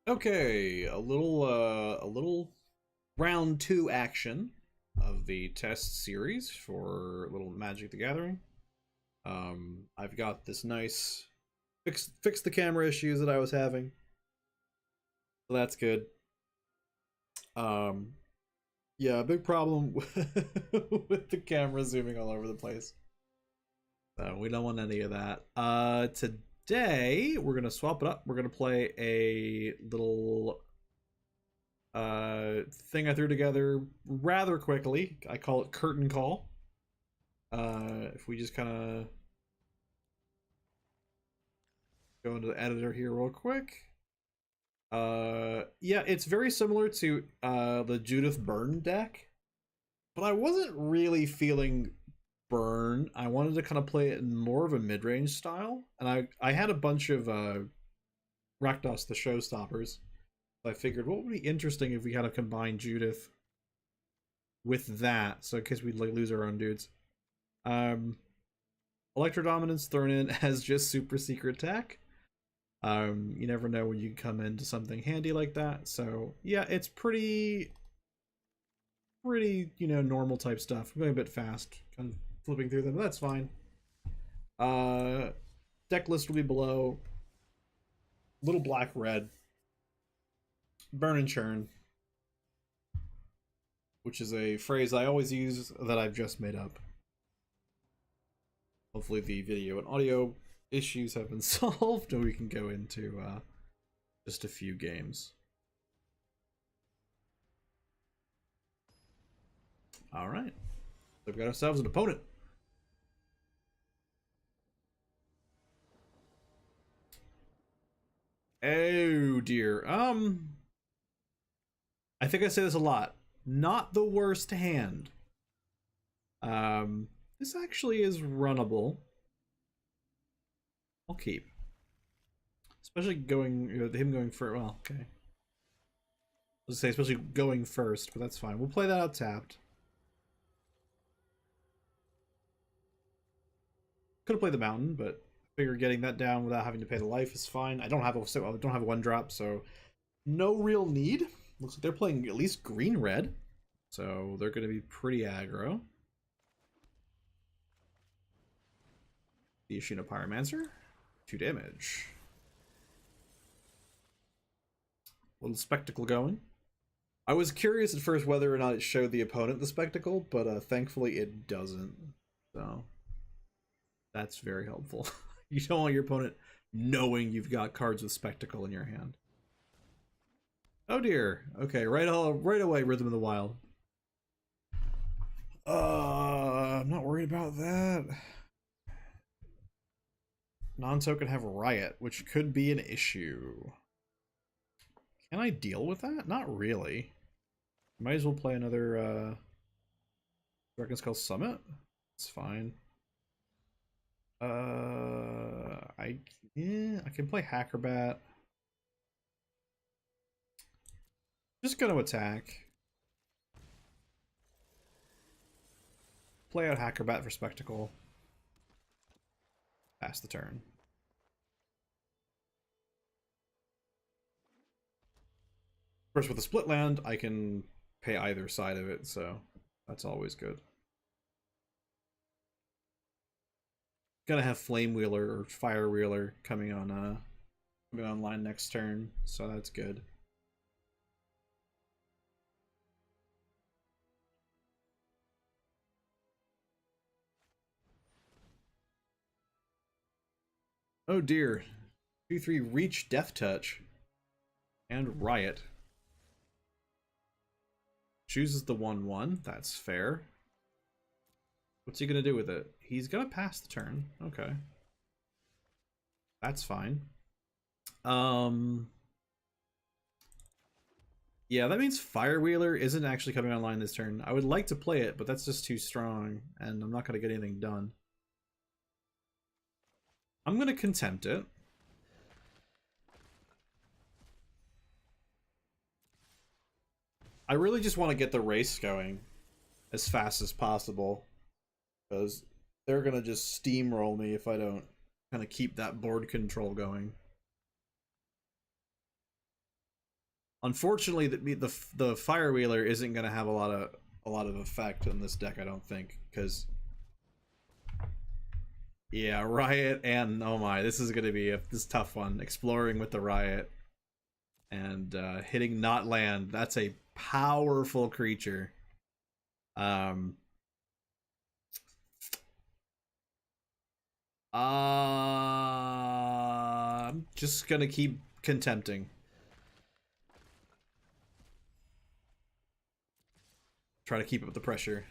Okay, a little round two action of the test series for little Magic the Gathering. I've got this nice fix the camera issues that I was having, so that's good. Um, yeah, big problem with the camera zooming all over the place. So we don't want any of that. Today we're gonna swap it up. We're gonna play a little thing I threw together rather quickly. I call it curtain call. If we just kind of go into the editor here real quick. Yeah, it's very similar to the Judith Burn deck, but I wasn't really feeling Burn. I wanted to kind of play it in more of a mid-range style, and I had a bunch of Rakdos the Showstoppers. I figured what would be interesting if we kind of combine Judith with that, so in case we like lose our own dudes. Electrodominance thrown in as just super secret attack. You never know when you come into something handy like that. So yeah, it's pretty normal type stuff. I'm going a bit fast, kind of flipping through them, but that's fine. Deck list will be below. Little black red. Burn and churn, which is a phrase I always use that I've just made up. Hopefully the video and audio issues have been solved and we can go into just a few games. All right, so we've got ourselves an opponent. Oh dear. I think I say this a lot. Not the worst hand. This actually is runnable. I'll keep. Especially going, him going for, well, okay. Let's say, especially going first, but that's fine. We'll play that out tapped. Could have played the mountain, but I figure getting that down without having to pay the life is fine. I don't have a one drop, so no real need. Looks like they're playing at least green red, so they're going to be pretty aggro. Viashino Pyromancer, 2 damage. Little spectacle going. I was curious at first whether or not it showed the opponent the spectacle, but thankfully it doesn't. So that's very helpful. You don't want your opponent knowing you've got cards with spectacle in your hand. Oh dear. Okay, right away, Rhythm of the Wild. I'm not worried about that. Non-token have Riot, which could be an issue. Can I deal with that? Not really. Might as well play another Dragonskull Summit. It's fine. I can play Hackrobat. Just gonna attack. Play out Hackrobat for Spectacle. Pass the turn. Of course, with a split land, I can pay either side of it, so that's always good. Gonna have Flame Wheeler or Fire Wheeler coming online next turn, so that's good. Oh dear. 2/3 Reach Death Touch. And Riot. Chooses the 1/1. That's fair. What's he gonna do with it? He's gonna pass the turn. Okay. That's fine. Yeah, that means Firewheeler isn't actually coming online this turn. I would like to play it, but that's just too strong, and I'm not gonna get anything done. I'm gonna Contempt it. I really just want to get the race going as fast as possible, because they're gonna just steamroll me if I don't kind of keep that board control going. Unfortunately, the Firewheeler isn't going to have a lot of effect in this deck, I don't think, because yeah, Riot and oh my, this is going to be this tough one. Exploring with the Riot and hitting not land. That's a powerful creature. I'm just gonna keep contempting. Try to keep up the pressure.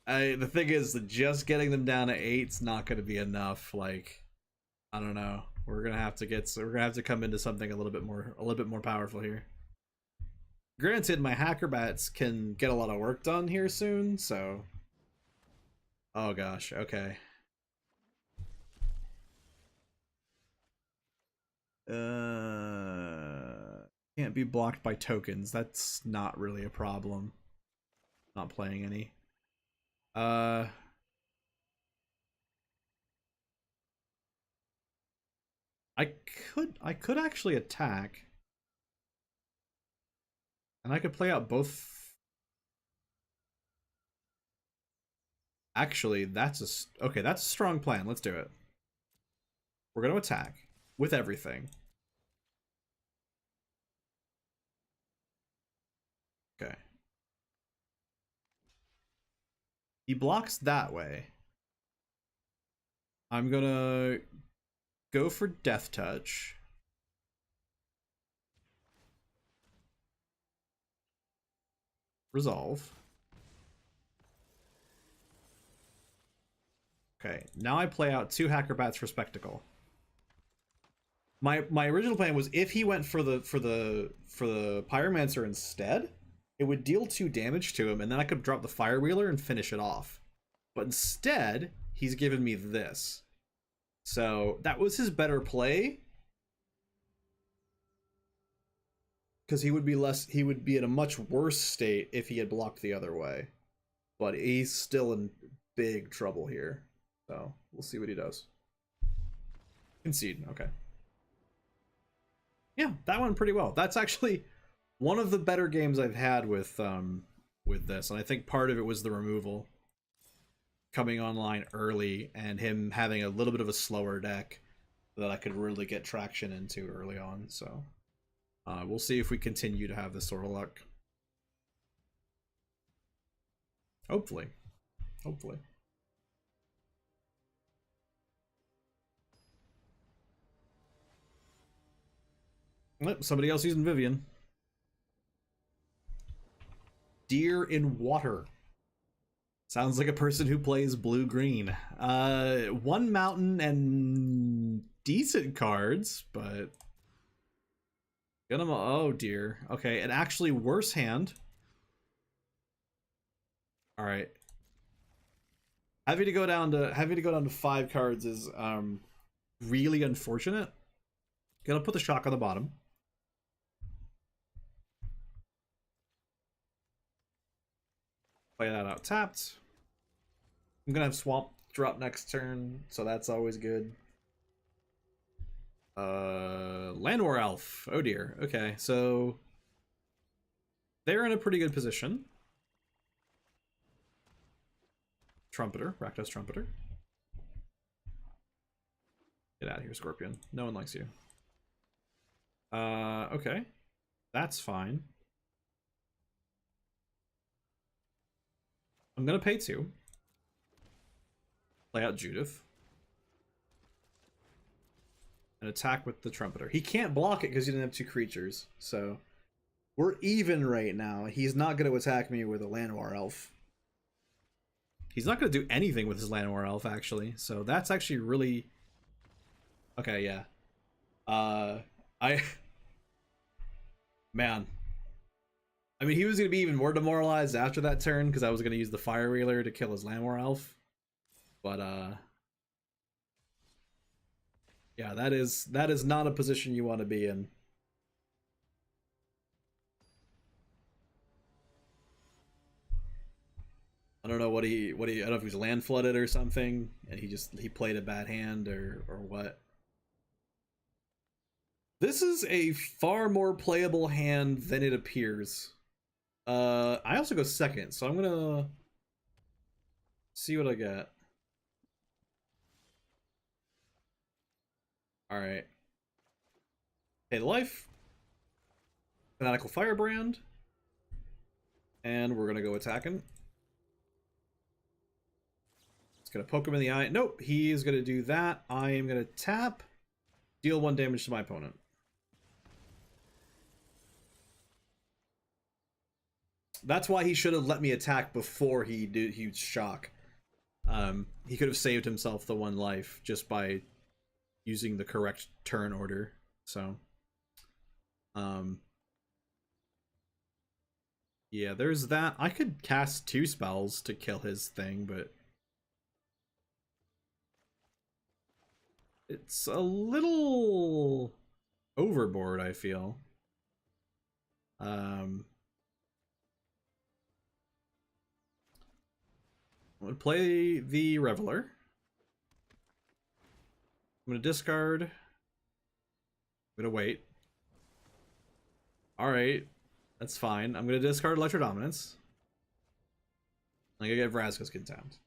The thing is, just getting them down to 8's not gonna be enough. Like, I don't know. We're gonna have to come into something a little bit more powerful here. Granted, my Hackrobats can get a lot of work done here soon, so. Oh gosh, okay. Can't be blocked by tokens. That's not really a problem. Not playing any. I could actually attack. And I could play out both. Actually, that's a strong plan. Let's do it. We're going to attack with everything. Okay. He blocks that way. I'm going to go for Death Touch. Resolve. Okay, now I play out 2 Hackrobats for Spectacle. My original plan was if he went for the Pyromancer instead, it would deal 2 damage to him, and then I could drop the Firewheeler and finish it off. But instead, he's given me this. So that was his better play. Because he would be in a much worse state if he had blocked the other way. But he's still in big trouble here. So we'll see what he does. Concede, okay. Yeah, that went pretty well. That's actually one of the better games I've had with this, and I think part of it was the removal coming online early and him having a little bit of a slower deck that I could really get traction into early on. So we'll see if we continue to have this sort of luck. Hopefully. Somebody else using Vivian. Deer in Water. Sounds like a person who plays blue-green. 1 mountain and decent cards, but... Oh dear. Okay, an actually worse hand. Alright. Having to go down to 5 cards is really unfortunate. Gonna put the shock on the bottom. Play that out tapped. I'm gonna have Swamp drop next turn, so that's always good. Land War Elf. Oh dear. Okay, so they're in a pretty good position. Trumpeter, Rakdos Trumpeter. Get out of here, Scorpion. No one likes you. Okay. That's fine. I'm gonna pay 2. Play out Judith. And attack with the Trumpeter. He can't block it because he didn't have 2 creatures. So we're even right now. He's not going to attack me with a Llanowar Elf. He's not going to do anything with his Llanowar Elf, actually. So that's actually really... Okay, yeah. Man. I mean, he was going to be even more demoralized after that turn because I was going to use the Firewheeler to kill his Llanowar Elf. But, yeah, that is not a position you want to be in. I don't know I don't know if he was land flooded or something, and he played a bad hand or what. This is a far more playable hand than it appears. I also go second, so I'm gonna see what I got. Alright. Pay the life. Fanatical Firebrand. And we're gonna go attacking. It's gonna poke him in the eye. Nope, he is gonna do that. I am gonna tap. Deal 1 damage to my opponent. That's why he should have let me attack before he did huge shock. He could have saved himself the 1 life just by using the correct turn order. So, yeah, there's that. I could cast 2 spells to kill his thing, but it's a little overboard, I feel. I'm gonna play the Reveler. I'm gonna discard. I'm gonna wait. Alright. That's fine. I'm gonna discard Electrodominance. I'm gonna get Vraska's Contempt.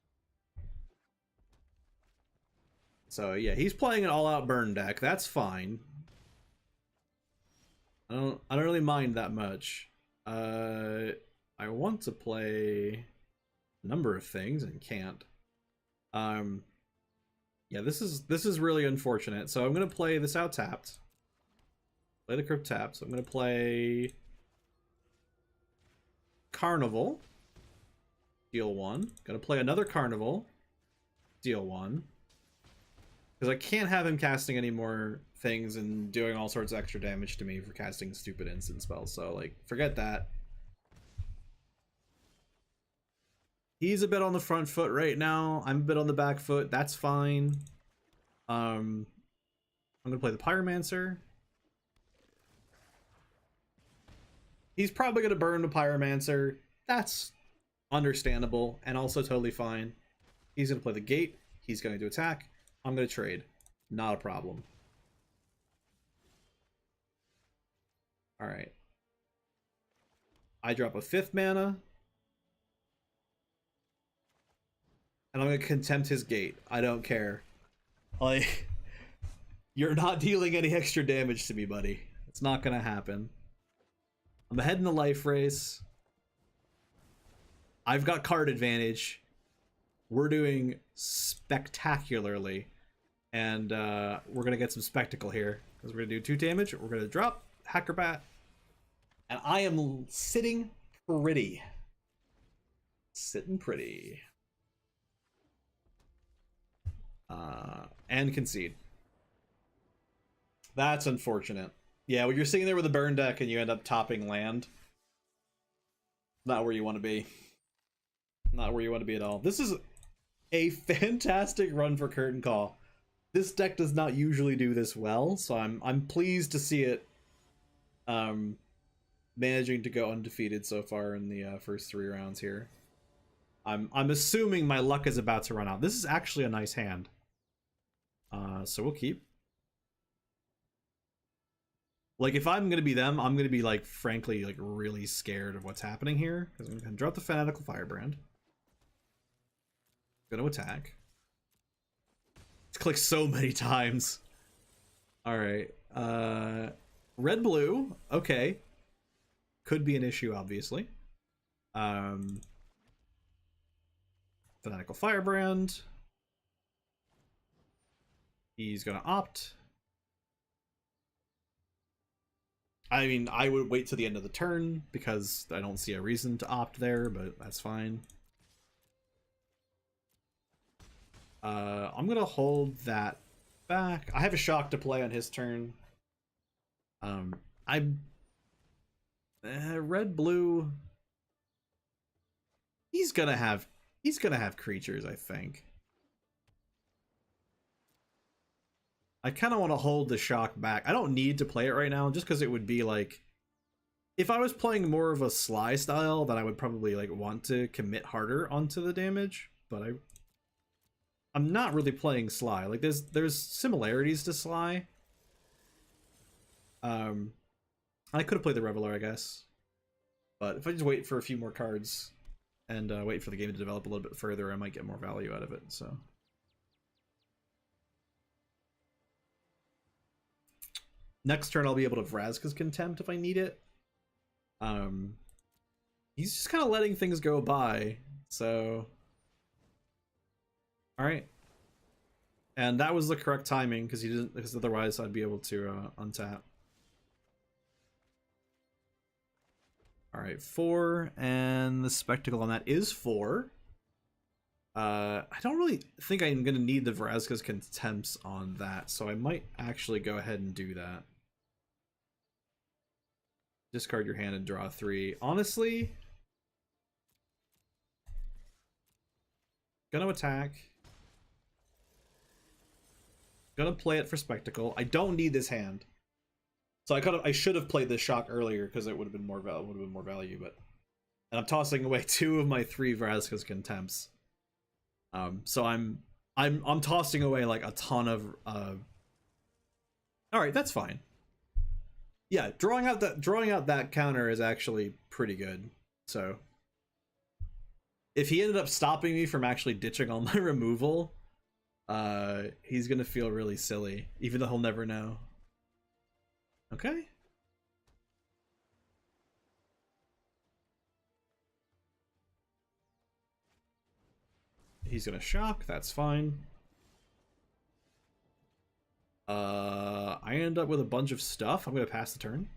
So yeah, he's playing an all-out burn deck. That's fine. I don't really mind that much. I want to play a number of things and can't. Yeah, this is really unfortunate. So I'm gonna play this out tapped. Play the Crypt tap. So I'm gonna play Carnival. Deal 1. Gonna play another Carnival. Deal 1. Because I can't have him casting any more things and doing all sorts of extra damage to me for casting stupid instant spells. So, like, forget that. He's a bit on the front foot right now. I'm a bit on the back foot. That's fine. I'm gonna play the Pyromancer. He's probably gonna burn the Pyromancer. That's understandable and also totally fine. He's gonna play the Gate. He's going to attack. I'm gonna trade. Not a problem. Alright. I drop a 5th mana. And I'm gonna Contempt his Gate. I don't care. Like, you're not dealing any extra damage to me, buddy. It's not gonna happen. I'm ahead in the life race. I've got card advantage. We're doing spectacularly. And we're gonna get some spectacle here. Because we're gonna do 2 damage. We're gonna drop Hackrobat. And I am sitting pretty. Sitting pretty. And concede. That's unfortunate. Yeah, when you're sitting there with a burn deck and you end up topping land, not where you want to be. Not where you want to be at all. This is a fantastic run for Curtain Call. This deck does not usually do this well, so I'm pleased to see it managing to go undefeated so far in the first 3 rounds here. I'm assuming my luck is about to run out. This is actually a nice hand. So we'll keep. Like, if I'm gonna be them, I'm gonna be, like, frankly, like, really scared of what's happening here. Because I'm gonna drop the Fanatical Firebrand. Gonna attack. It's clicked so many times. Alright. Red, blue. Okay. Could be an issue, obviously. Fanatical Firebrand. He's gonna opt. I mean, I would wait till the end of the turn because I don't see a reason to opt there, but that's fine. I'm gonna hold that back. I have a shock to play on his turn. Red blue. He's gonna have creatures, I think. I kind of want to hold the shock back. I don't need to play it right now, just because it would be like, if I was playing more of a Sly style, then I would probably like want to commit harder onto the damage. But I'm not really playing Sly. Like there's similarities to Sly, I could have played the Reveler, I guess. But if I just wait for a few more cards and wait for the game to develop a little bit further, I might get more value out of it, so. Next turn, I'll be able to Vraska's Contempt if I need it. He's just kind of letting things go by, so. Alright. And that was the correct timing, because he didn't, because otherwise I'd be able to untap. Alright, 4, and the Spectacle on that is 4. I don't really think I'm going to need the Vraska's Contempts on that, so I might actually go ahead and do that. Discard your hand and draw 3. Honestly, gonna attack. Gonna play it for Spectacle. I don't need this hand. So I should have played this shock earlier because it would have been more value, but and I'm tossing away 2 of my 3 Vraska's Contempts. So I'm tossing away like a ton of Alright, that's fine. Yeah, drawing out that counter is actually pretty good. So if he ended up stopping me from actually ditching all my removal, he's gonna feel really silly, even though he'll never know. Okay. He's gonna shock, that's fine. I end up with a bunch of stuff. I'm gonna pass the turn.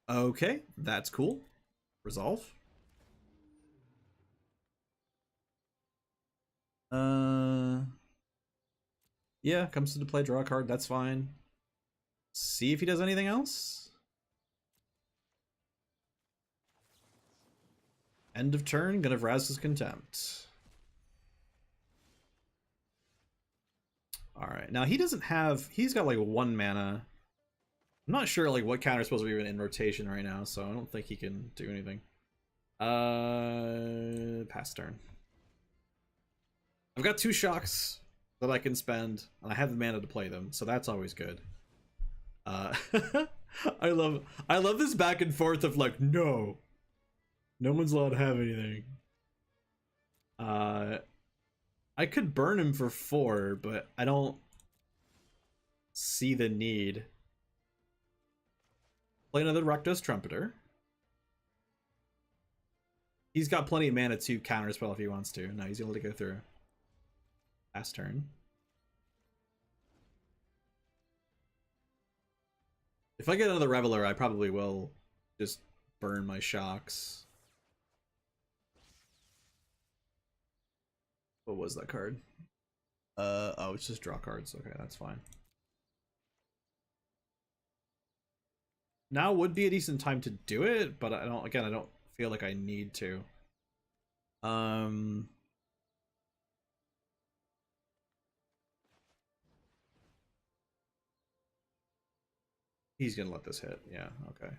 Okay, that's cool. Resolve. Yeah, comes to play, draw a card, that's fine. See if he does anything else. End of turn, gonna Vraska's Contempt. Alright, now he doesn't have, he's got like 1 mana. I'm not sure like what counter's supposed to be even in rotation right now, so I don't think he can do anything. Pass turn. I've got 2 shocks that I can spend, and I have the mana to play them, so that's always good. I love this back and forth of like, no one's allowed to have anything. I could burn him for 4, but I don't see the need. Play another Rakdos Trumpeter. He's got plenty of mana to counterspell if he wants to. No, he's able to go through. Last turn. If I get another Reveler, I probably will just burn my shocks. What was that card? Oh, it's just draw cards. Okay, that's fine. Now would be a decent time to do it, but I don't feel like I need to. He's gonna let this hit. Yeah, okay.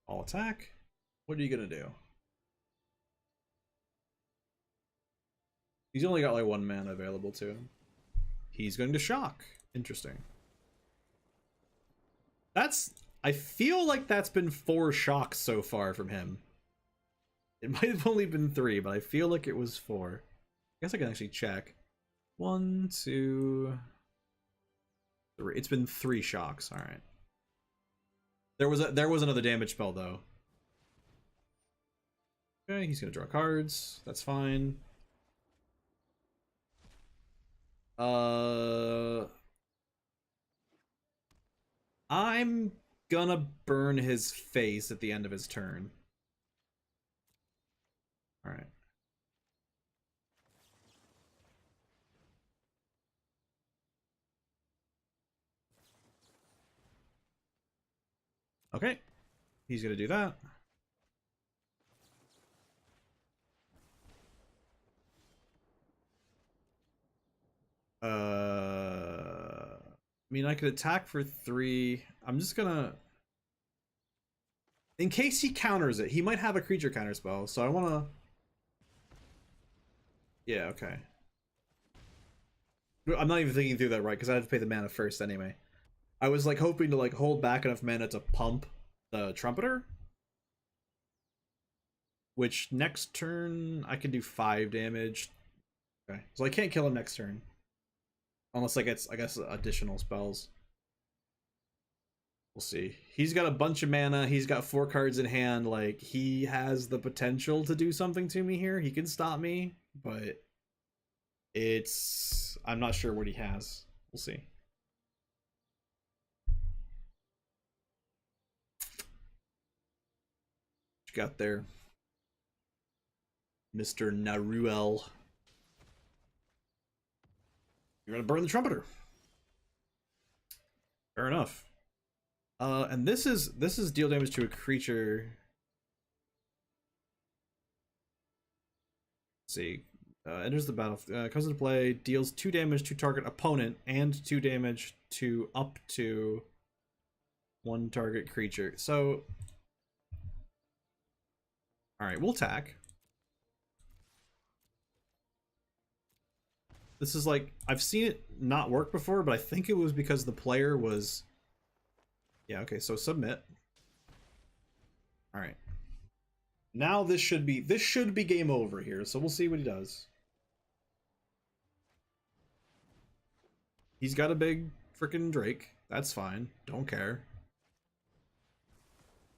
All attack. What are you gonna do? He's only got like 1 mana available to him. He's going to shock. Interesting. I feel like that's been 4 shocks so far from him. It might have only been 3, but I feel like it was 4. I guess I can actually check. 1, 2, 3. It's been 3 shocks. All right. There was another damage spell though. Okay, he's gonna draw cards. That's fine. I'm gonna burn his face at the end of his turn. All right. Okay, he's gonna do that. I mean, I could attack for 3. I'm just gonna In case he counters it, he might have a creature counter spell, so I want to... Yeah, okay. I'm not even thinking through that right, because I had to pay the mana first anyway. I was like hoping to like hold back enough mana to pump the Trumpeter. Which next turn I can do 5 damage. Okay, so I can't kill him next turn. Unless I get, I guess, additional spells. We'll see. He's got a bunch of mana. He's got 4 cards in hand. Like, he has the potential to do something to me here. He can stop me, but it's... I'm not sure what he has. We'll see. What you got there, Mr. Naruel? You're gonna burn the Trumpeter. Fair enough. And this is deal damage to a creature. Let's see. Enters the battle. Comes into play. Deals 2 damage to target opponent and 2 damage to up to 1 target creature. So, all right, we'll attack. This is like, I've seen it not work before, but I think it was because the player was... Yeah, okay, so submit. All right. Now this should be game over here, so we'll see what he does. He's got a big freaking Drake. That's fine. Don't care.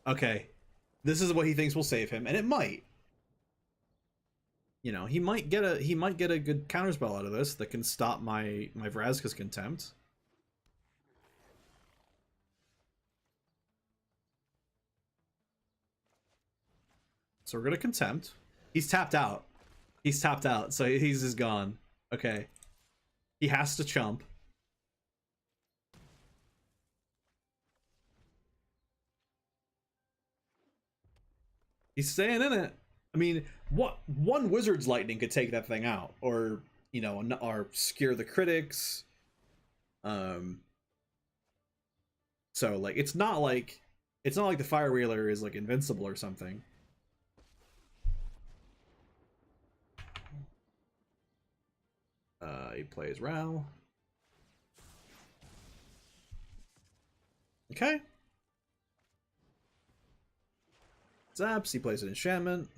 Okay. This is what he thinks will save him, and it might. You know, he might get a good counterspell out of this that can stop my Vraska's Contempt. So we're gonna Contempt. He's tapped out. He's tapped out, so he's just gone. Okay. He has to chump. He's staying in it. I mean, what one Wizard's Lightning could take that thing out, or you know, or scare the critics. So like, it's not like the Firewheeler is like invincible or something. He plays Ral. Okay. Zaps. He plays an enchantment.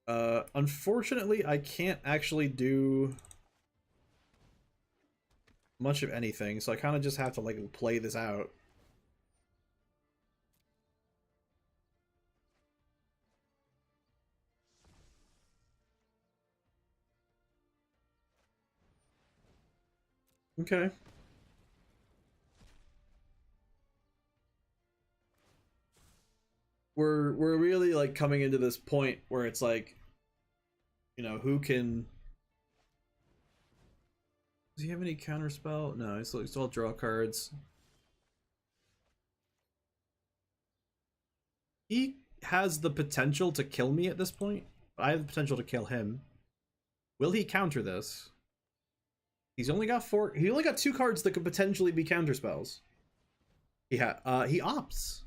Unfortunately, I can't actually do much of anything, so I kind of just have to like play this out. Okay. We're really like coming into this point where it's like, you know, who can... Does he have any counterspell? No, he's still draw cards. He has the potential to kill me at this point. I have the potential to kill him. Will he counter this? He's only got 4. He only got 2 cards that could potentially be counterspells. He opts.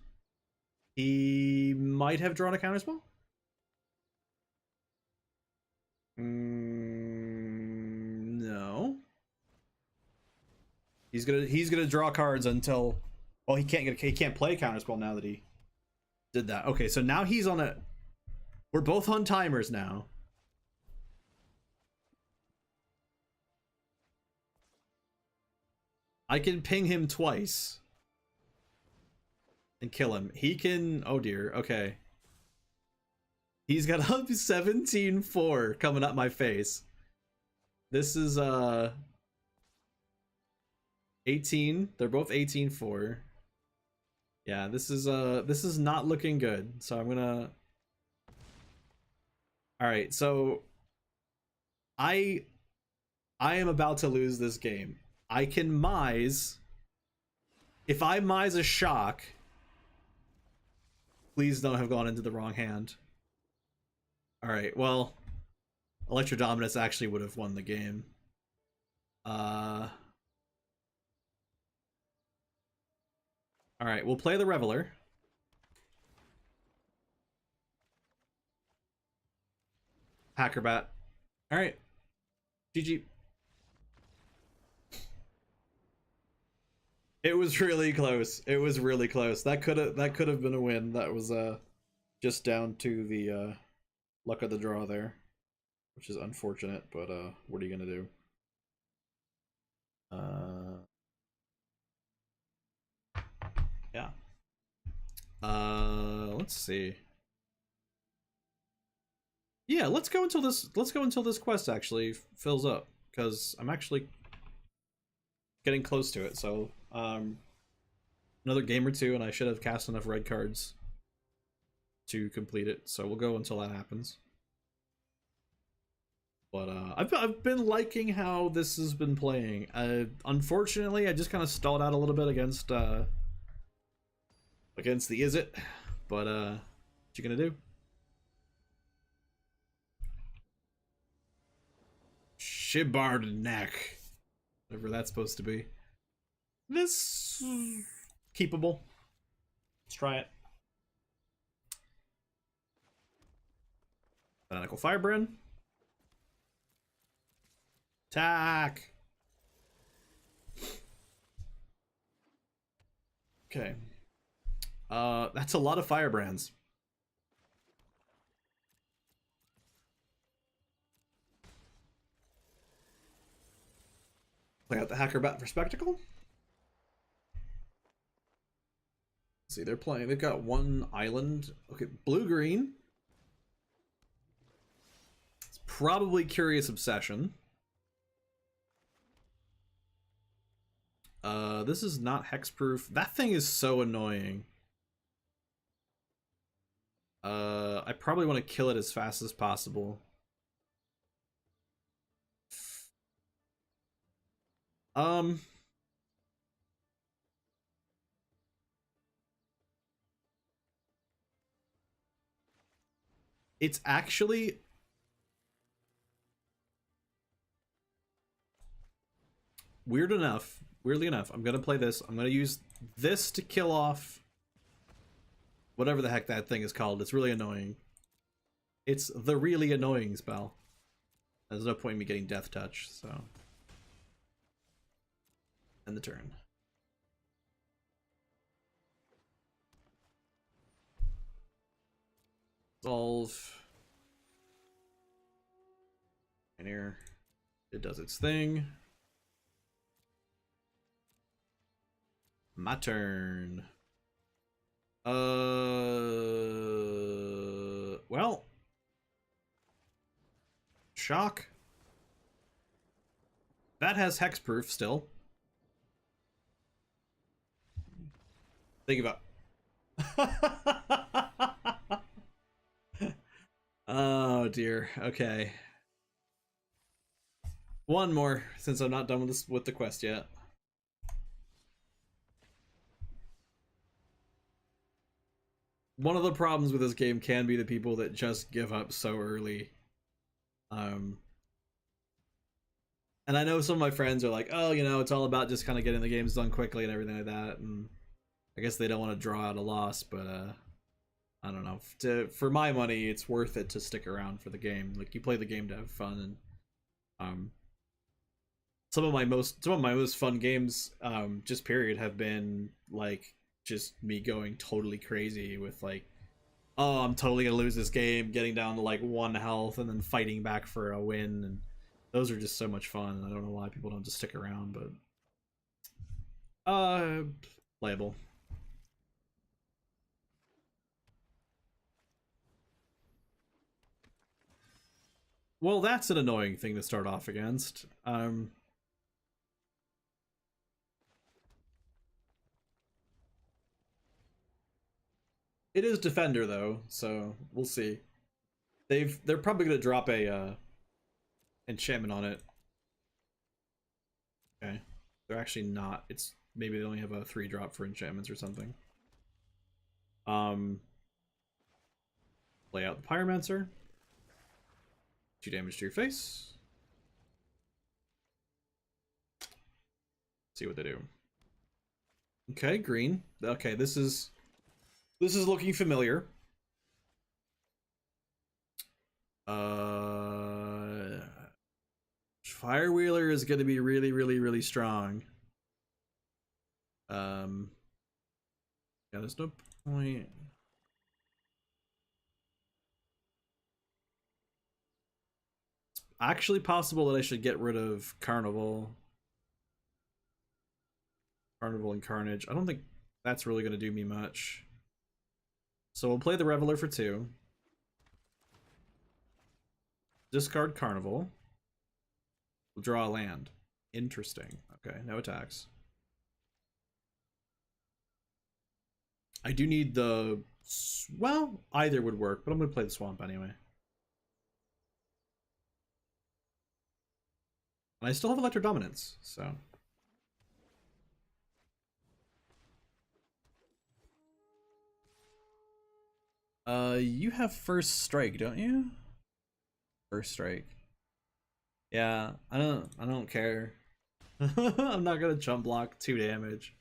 He might have drawn a counterspell. No. He's gonna draw cards until... Well, he can't play a counterspell now that he did that. Okay, so now he's on a... We're both on timers now. I can ping him twice and kill him. He can... Oh dear, okay. He's got up 17-4 coming up my face. This is 18. They're both 18-4. Yeah, this is not looking good. So I'm gonna... Alright, so I am about to lose this game. I can Mize. If I Mize a Shock, please don't have gone into the wrong hand. Alright, well, Electrodominance actually would have won the game. Alright, Alright, we'll play the Reveler. Hackrobat. Alright. GG. It was really close. It was really close. That could have been a win. That was just down to the luck of the draw there, which is unfortunate, but what are you gonna do? Yeah. Let's see. Yeah, let's go until this quest actually fills up, because I'm actually getting close to it. So another game or two, and I should have cast enough red cards to complete it. So we'll go until that happens. But I've been liking how this has been playing. Unfortunately, I just kind of stalled out a little bit against the Izzet, but what you gonna do? Shibardak, whatever that's supposed to be. This keepable. Let's try it. Fanatical Firebrand. Attack. Okay. That's a lot of Firebrands. Play out the Hackrobat for Spectacle. Let's see, they're playing. They've got one island. Okay, blue-green. It's probably Curious Obsession. This is not hexproof. That thing is so annoying. I probably want to kill it as fast as possible. It's actually weirdly enough, I'm gonna play this. I'm gonna use this to kill off whatever the heck that thing is called. It's really annoying. It's the really annoying spell. There's no point in me getting Death Touch, so. End the turn. Solve. And here it does its thing. My turn. Well. Shock. That has hexproof still. Think about. Oh dear. Okay. One more, since I'm not done with the quest yet. One of the problems with this game can be the people that just give up so early. And I know some of my friends are like, oh, you know, it's all about just kind of getting the games done quickly and everything like that. And I guess they don't want to draw out a loss, but I don't know. For my money, it's worth it to stick around for the game. Like, you play the game to have fun, and some of my most fun games, just period, have been like just me going totally crazy with like, oh, I'm totally gonna lose this game, getting down to like 1 health and then fighting back for a win, and those are just so much fun. And I don't know why people don't just stick around, but playable. Well, that's an annoying thing to start off against. It is Defender though, so we'll see. They're probably gonna drop a enchantment on it. Okay, they're actually not. It's maybe they only have a 3-drop for enchantments or something. Play out the Pyromancer. 2 damage to your face. See what they do. Okay, green. Okay, this is looking familiar. Firewheeler is going to be really, really, really strong. Yeah, there's no point. It's actually possible that I should get rid of Carnival and Carnage. I don't think that's really going to do me much. So we'll play the Reveler for 2. Discard Carnival. We'll draw a land. Interesting. Okay, no attacks. I do need the... Well, either would work, but I'm going to play the Swamp anyway. And I still have Electrodominance, so... You have first strike, don't you? First strike. Yeah, I don't care. I'm not gonna jump block 2 damage.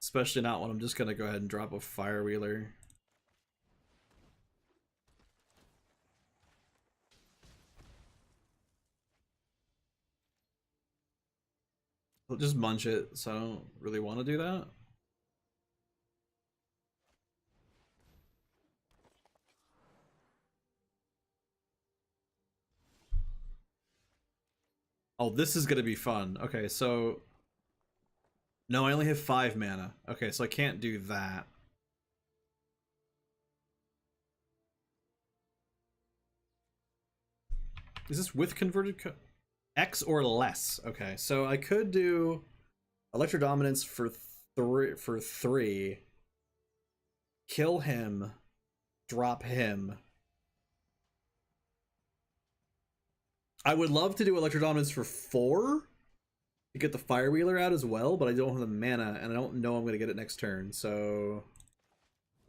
Especially not when I'm just gonna go ahead and drop a Firewheeler. I'll just munch it, so I don't really want to do that. Oh, this is gonna be fun. Okay, so... No, I only have 5 mana. Okay, so I can't do that. Is this with converted X or less? Okay, so I could do Electrodominance for 3, kill him, drop him. I would love to do Electrodominance for 4 to get the Firewheeler out as well, but I don't have the mana, and I don't know I'm going to get it next turn. So,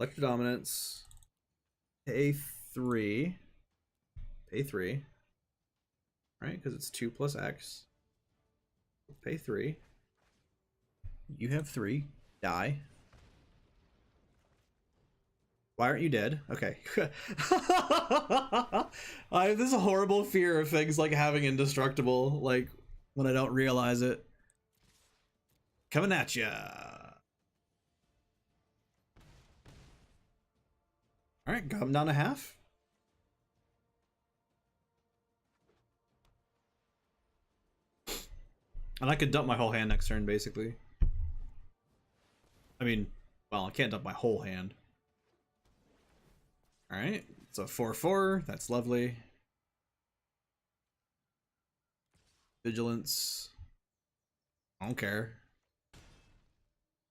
Electrodominance, pay 3, right? Because it's 2 plus X. Pay 3. You have 3. Die. Why aren't you dead? Okay. I have this horrible fear of things like having indestructible, like when I don't realize it. Coming at ya. All right, got him down to half. And I could dump my whole hand next turn, basically. I mean, well, I can't dump my whole hand. Alright, it's a 4/4. That's lovely. Vigilance. I don't care.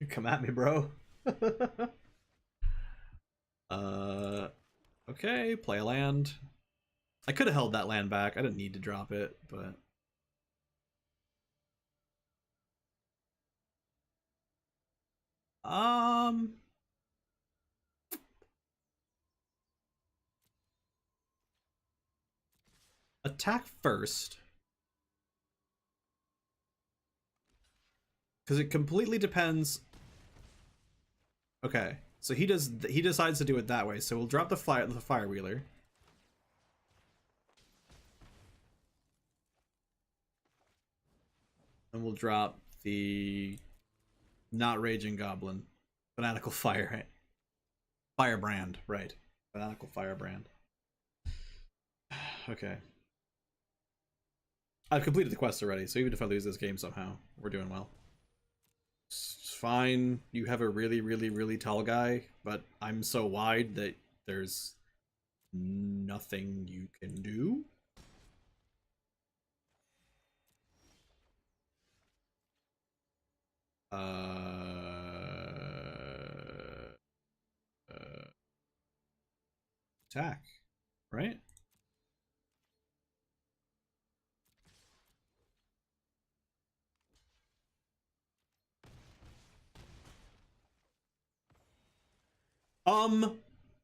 Come at me, bro. Okay, play a land. I could have held that land back. I didn't need to drop it, but... Attack first. Because it completely depends. Okay, so he decides to do it that way. So we'll drop the Firewheeler. And we'll drop the not Raging Goblin. Fanatical Firebrand, right. Fanatical Firebrand. Okay. I've completed the quest already, so even if I lose this game somehow, we're doing well. It's fine. You have a really, really, really tall guy, but I'm so wide that there's nothing you can do. Attack, right?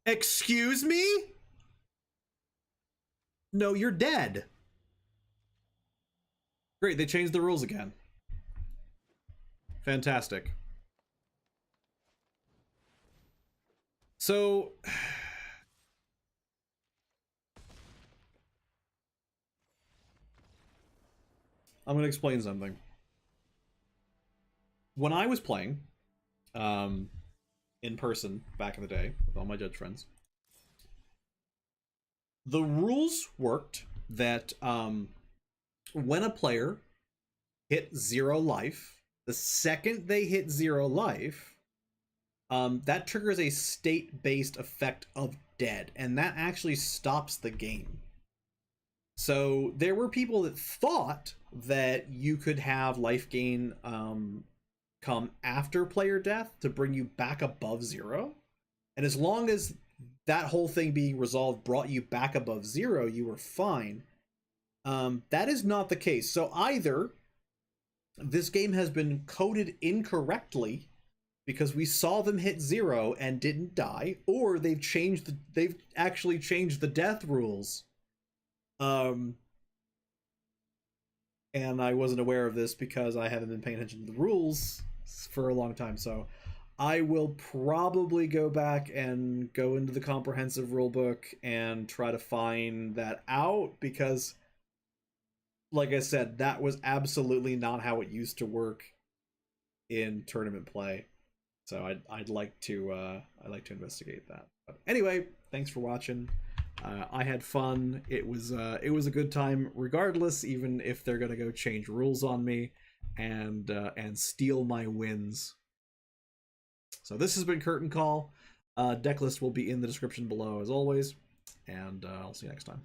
Excuse me? No, you're dead. Great, they changed the rules again. Fantastic. So I'm going to explain something. When I was playing in person back in the day with all my judge friends, the rules worked that when a player hit 0 life, the second they hit 0 life, that triggers a state-based effect of dead, and that actually stops the game. So there were people that thought that you could have life gain come after player death to bring you back above 0. And as long as that whole thing being resolved brought you back above 0, you were fine. That is not the case. So either this game has been coded incorrectly because we saw them hit 0 and didn't die, or they've actually changed the death rules. And I wasn't aware of this because I haven't been paying attention to the rules for a long time, so I will probably go back and go into the comprehensive rulebook and try to find that out, because like I said, that was absolutely not how it used to work in tournament play. So I'd like to investigate that. But anyway, thanks for watching. I had fun. It was a good time regardless, even if they're gonna go change rules on me and steal my wins. So this has been Curtain Call. Deck list will be in the description below as always, and I'll see you next time.